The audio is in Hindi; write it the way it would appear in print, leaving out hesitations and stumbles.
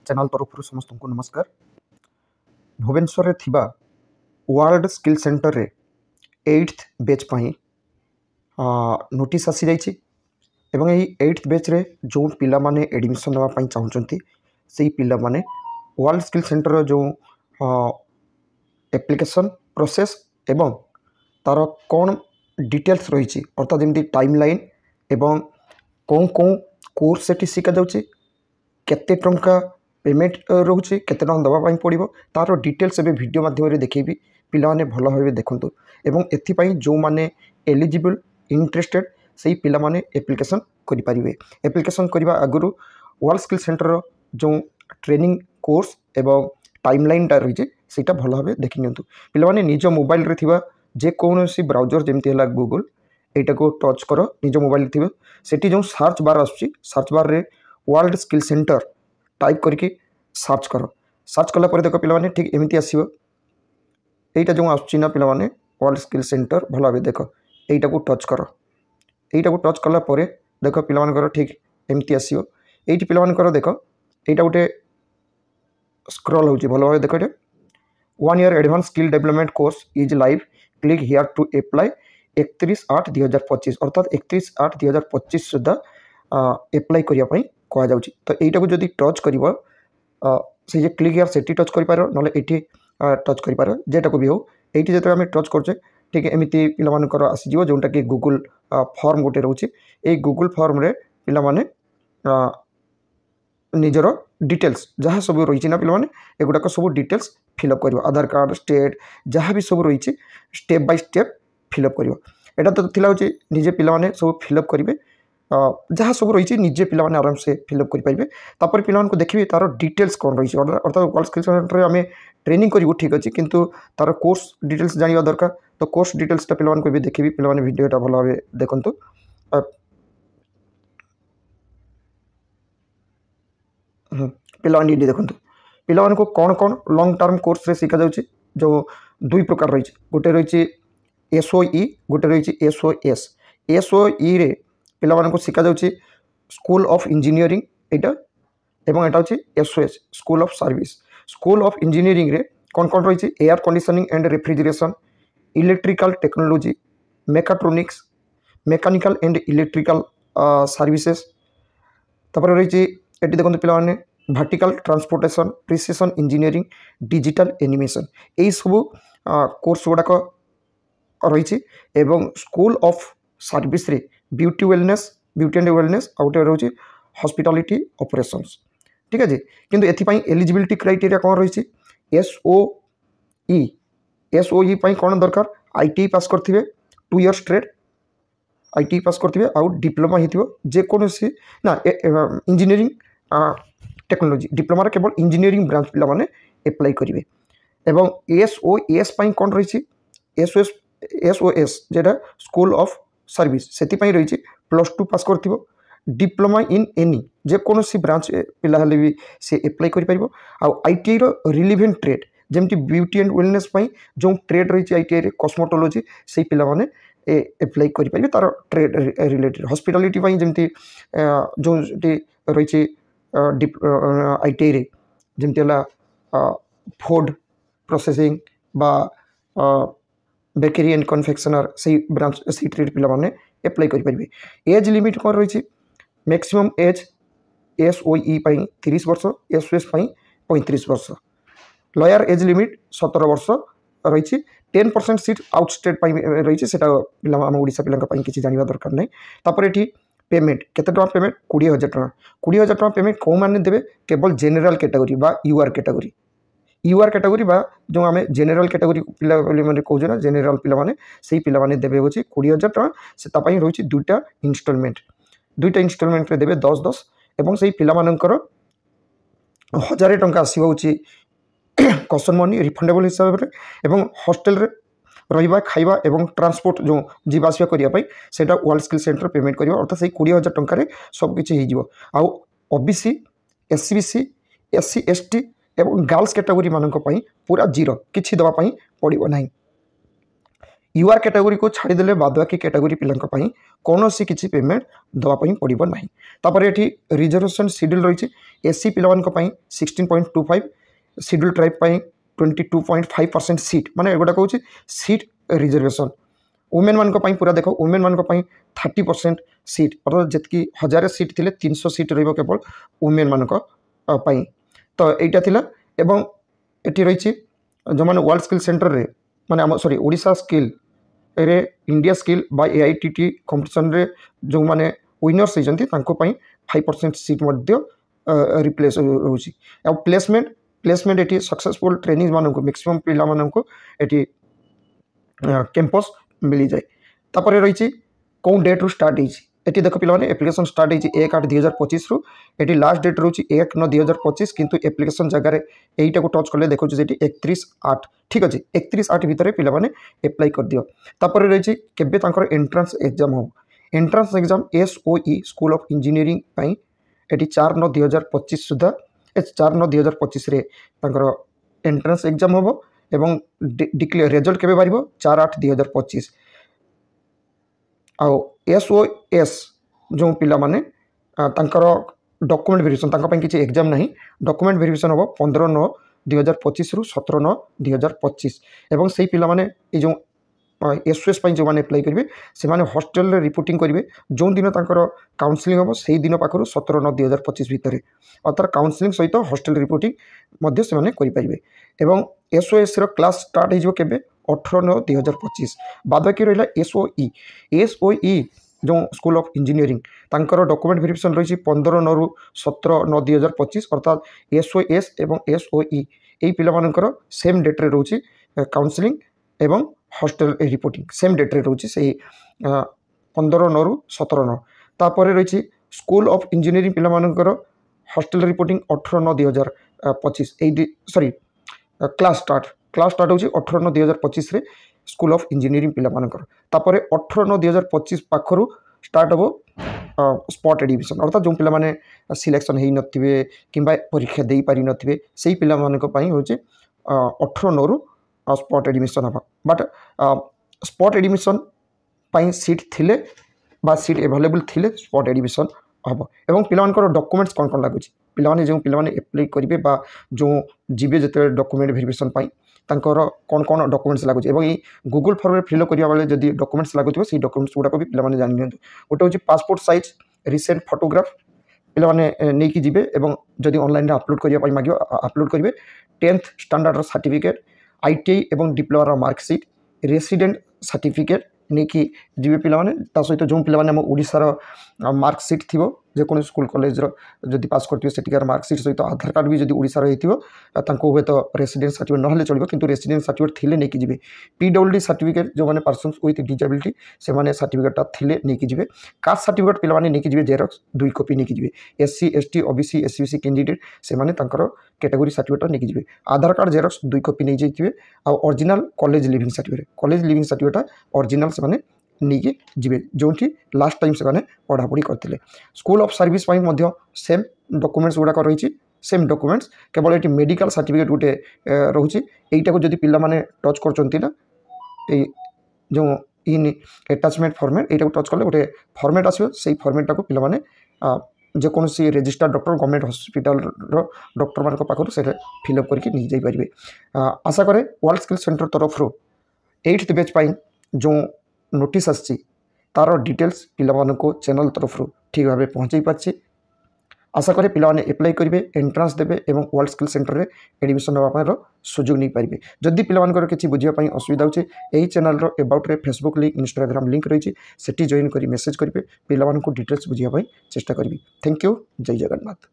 चैनल तरफ समस्त को नमस्कार। भुवनेश्वर रे थिबा वर्ल्ड स्किल सेंटर रे 8th बैच पाई नोटिस आसी जाइछि एवं यही 8th बैच रे जो पिला माने एडमिशन नवा पाई चाहउचंती सेही पिला माने वर्ल्ड स्किल सेंटर रो जो एप्लिकेशन प्रोसेस एवं तार कौन डिटेल्स रही अर्थात जमी टाइमलाइन एवं कौन कौन कोर्स से शिखा जाऊँगी केते टंका पेमेंट रोचे केते टंका दवापाई पड़ो तार डिटेल्स एवं वीडियो माध्यम देखी पिलाने भल भाव देखूँ एवं एथिपाई जो माने एलिजिबल इंटरेस्टेड से पिला माने एप्लिकेशन करें। एप्लिकेशन करने आगु वर्ल्ड स्किल सेंटर जो ट्रेनिंग कोर्स एवं टाइमलाइनटा रही है भल भाव देखी नियंतु। पिलाने निज मोबाइल रे थिबा जेकोसी ब्राउजर जमती है गूगल एटा को टच कर निज मोबाइल थी सेठी जो सर्च बार सर्च बार रे वर्ल्ड स्किल सेंटर टाइप करके सर्च कर। सर्च कला पर देख पिलाने ठीक एमती आसो यहीटा जो आसना पिलाने वर्ल्ड स्किल सेंटर भल भाव देख यहीटा को टच कर। यहीटा को टच कला पर देख पिलानकर ठीक एमती आसो ये पिलानकर देख यहीटा गोटे स्क्रॉल हो भल भाव देख 1 year advance skill development course is live click here to apply 31/8/2025 अर्थात 31/8/2025 सुधा एप्लाई करने कहुँ। तो यहीटा को जब टच कर से क्लिक हियर से टच कर ना ये टच कर जेटा को भी हो ये जो आम टच करचे ठीक एमती पिलानकर आसीज जोटा कि गूगल फॉर्म गोटे रोचे ये गूगल फॉर्म रे पिला माने निजर डिटेल्स जहाँ सब रही ना पिलाने एगुड़ाक सब डिटेल्स फिलअप कर आधार कार्ड स्टेट जहाँ भी सब रही स्टेप बाय स्टेप फिलअप कर। एटा तो थिला होची निजे पिलाने सब फिलअप करेंगे जहाँ सब रही निजे पिलाने आराम से फिलअप करेंगे। तापर पिला को देखिए तार डिटेल्स कौन रही अर्थात वर्ल्ड स्किल सेंटर आम ट्रेनिंग करूँ ठीक अच्छे किंतु तार कोर्स डिटेल्स जाना दरकार। तो कोर्स डिटेल्सटा पिला भी देखिए पिलाने वीडियोटा भल भाव देखु। पिलाने देखु पिला को कौन कौन लॉन्ग टर्म कोर्स रे शिखा जाउछि जो दुई प्रकार रही गोटे रही SOE गोटे रही SOS। SOE रे पिला को शिखा जाउछि स्कूल ऑफ इंजीनियरिंग एटा एवं एटा होछि SOS school of service. School of engineering रे कौन कौन रही air conditioning and refrigeration electrical technology mechatronics mechanical and electrical services. तापर रही एटी देखो पिलाने vertical transportation precision engineering digital animation यही सब कोर्स गुड़ाक रही एवं स्कूल ऑफ सर्विस रे ब्यूटी एंड वेलनेस आउटे रोचे हॉस्पिटैलिटी ऑपरेशंस ठीक है। किंतु एथिपाई एलिजिबिलिटी क्राइटेरिया कौन रही SOE पाई कौन दरकार ITI पास करथिबे 2 years ट्रेड ITI पास करथिबे आउ डिप्लोमा हिथिबो जेकोसी ना इंजीनियरिंग टेक्नोलॉजी डिप्लोमा केवल इंजीनियरिंग ब्रांच पिला माने अप्लाई करेंगे। एवं SOS पाई कौन रही SOS जेटा स्कूल ऑफ सर्विस से रही +2 पास कर डिप्लोमा इन एनी जेकोसी ब्रांच पिला भी से अप्लाई कर ITI रो रिलेवेंट ट्रेड जमती ब्यूटी एंड वेलनेस जो ट्रेड रही ITI रे कॉस्मेटोलॉजी से पिला माने अप्लाई करेंगे तार ट्रेड रिलेटेड हॉस्पिटैलिटी जमती जो रही ITI रे जमती फूड प्रोसेसिंग बा बेकरी एंड कन्फेक्शनर से ब्रांच से ट्रेड पिला माने अप्लाई करेंगे। एज लिमिट कौन रही मैक्सिमम एज SOE 30 वर्ष SOS 35 वर्ष लोअर एज लिमिट 17 वर्ष रही 10% सीट आउटस्टेट रही है पिला आम ओडिशा पिला किसी जाना दरकार नहीं। तापर ये पेमेंट केते टका पेमेंट 20,000 टका 20,000 टका पेमेंट कौ माने देबे केवल जेनरल कैटेगरी बा UR कैटेगरी बा जो आम जेनरल कैटेगरी पिला माने कहूँ ना जेनरल पिला माने से पिला माने देबे होची 20,000 टका से तापाई रही दुईटा इंस्टॉलमेंट रे देबे 10-10 एवं से पिला मानकर 1,000 टका आसीबो होची कसन मनी रिफंडेबल हिसाब से एवं हॉस्टेल रे रहिबा खाइबा एवं ट्रांसपोर्ट जो जीवासिया करने से वर्ल्ड स्किल सेंटर पेमेंट कर अर्थात से 20,000 टकर सबकि हो OBC SC SC ST एवं गर्ल्स कैटेगरी मानक पूरा जीरो किसी दवाई पड़ो ना। यूआर कैटेगोरी को छाड़देले बाद बाकी कैटेगोरी पिलांई कौन सी किसी पेमेंट दवाई पड़ो ना। तापर ये रिजर्वेशन शेड्यूल रही एससी पिलांई 16.25 शेड्यूल ट्राइब 22.5% सीट माने एगोटा कहूँ सीट रिजर्वेशन वुमेन मान पूरा देख वुमेन मान 30% सीट अर्थात जी 1000 सीट थी 300 सीट रेवल वुमेन मान तो यहाँ एवं ये रही जो मैंने वर्ल्ड स्किल सेंटर रे माने सॉरी ओडिशा स्किल रे India skill bye AITT competition रे जो माने विनर्स होती 5% सीट रिप्लेस रोची प्लेसमेंट ये सक्सेसफुल ट्रेनिंग मानक मैक्सिमम पिला मानक ये कैंपस मिल जाए। तापर रही कौन डेट रू स्टार्ट होती देख पे एप्लिकेशन स्टार्ट होती 1/8/2025 रु ये लास्ट डेट रोचे 1/9/2025 किंतु एप्लिकेशन जगह यहीटा को टच कले देखो 31/8 ठीक अच्छे 31/8 भितर पे एप्लाई कर दियो। तापर रही केबे एंट्रांस एग्जाम हो entrance exam SOE school of engineering ये 4/9/2025 सुधा 4/9/2025 रे एंट्रांस एग्जाम हम एवं डिक्लेयर रिजल्ट केबे बाहर 4/8/2025 आउ SOS जो पिला माने तांकर डॉक्यूमेंट वेरिफिकेशन किसी एग्जाम नहीं डॉक्यूमेंट वेरिफिकेशन हम 15/9/2025 रु 17/9/2025 एवं से पिला माने जो SOS जो मैंने अप्लाई करेंगे से हॉस्टल रिपोर्टिंग करेंगे जो दिन काउंसलिंग हम से दिन पाखर 17/9/2025 भितर अर्थात काउंसलिंग सहित हॉस्टल रिपोर्टिंग से करेंगे एवं SOS क्लास स्टार्ट हो 18/9/2025 बाद बाकी रहा SOE जो स्कूल ऑफ इंजीनियरिंग तांकर डॉक्यूमेंट वेरिफिकेशन रही 15/9 रु 17/9/2025 अर्थात SOS एवं SOE यही पिला सेम डेट्रे रोचे काउंसलिंग एवं हॉस्टल रिपोर्टिंग सेम डेट्रे रोचे से 15/9 रु 17/9 तापर रही स्कूल ऑफ इंजीनियरिंग पिला hostel reporting 18/9/2025 sorry class start हो 18/9/2025 रे स्कूल ऑफ इंजीनियरिंग पिला तापर 18/9/2025 पाखर स्टार्ट हम स्पॉट एडमिशन अर्थात जो पिला सिलेक्शन हो नथिबे किंबा परीक्षा दे पारि नथिबे सेही पिला पई होचे 18/9 रु स्पॉट एडमिशन हम बट स्पॉट एडमिशन सीट थिले बा सीट एवेलेबल थिले स्पॉट एडमिशन हम एवं पिला डॉक्यूमेंट्स कौन कौन लगुच पिलाने जो पिलाने एप्लाई करेंगे बा जो जीवे जिते डॉक्यूमेंट वेरिफिकेशन कौन कौन डॉक्यूमेंट्स लगुच एवं ये गूगल फॉर्म में फिल करने बेले जब डॉक्यूमेंट्स लगुव से डॉक्यूमेंट्स गुड़ाक भी पिलाने जानी गोटे हूँ पासपोर्ट साइज रिसेंट फोटोग्राफ पिलाने नहीं कि जीवे एवं जदि ऑनलाइन अपलोड करने मांगे अपलोड करेंगे 10th स्टैंडर्ड सर्टिफिकेट ITI एवं डिप्लोमा मार्कशीट रेसिडेंट सर्टिफिकेट नहीं कि जीवे पिलाने सहित जो पिलाने ओडिशार मार्कशीट थी जेको स्कूल कॉलेज जदि पास करते सेटिकार मार्कशीट सहित आधार कार्ड भी जब ओडिशार होता हे तो रेसिडेंट सर्टिफिकेट ना चलो किंतु रेसिडेंट सर्टिफिकेट थिले नहीं कि जीवे PWD सर्टिफिकेट जो मैंने पर्सन्स विथ डिजेबिलिटी से सर्टिफिकेटा थिले नहीं कि जीवे कास्ट सर्टिफिकेट पिलाने नहीं कि जीवे जेरक्स 2 कॉपी नहीं कि जीवे SC ST OBC SC candidate से कैटेगोरी सर्टिफिकेट नहीं कि जीवे आधार कार्ड जेरक्स 2 कॉपी नहीं जाइए original college leaving certificate original से नहीं जीवे जो लास्ट टाइम से पढ़ापढ़ी करते school of service same documents गुड़ाक रही सेम डॉक्यूमेंट्स केवल ये मेडिकल सर्टिफिकेट गोटे रोचे यहीटा को जब पिला टच कर जो इन अटैचमेंट फॉर्मेट यहाँ टच कले गोटे फॉर्मेट आसो से फॉर्मेटा को पिला जेकोसी registered doctor government hospital doctor मान पाखर से फिलअप करके नहीं जापारे। आशा करे वर्ल्ड स्किल सेंटर तरफ 8th बैच जो नोटिस आसी तार डिटेल्स पिला चैनल तरफ ठीक भाव पहुँचाई पार्चे। आशा करे पिलाने एप्लाई करेंगे एंट्रांस देवे एवं वर्ल्ड स्किल सेंटर में एडमिशन नापर सुजोग नहीं पारे। जदि पिलानकर किसी बुझापी असुविधा होचे यही चैनल एबाउट रे फेसबुक लिंक इंस्टाग्राम लिंक रही सेठी जॉइन करी मेसेज करेंगे पिला डिटेल्स बुझापी चेष्टा करी। Thank you. जय जगन्नाथ।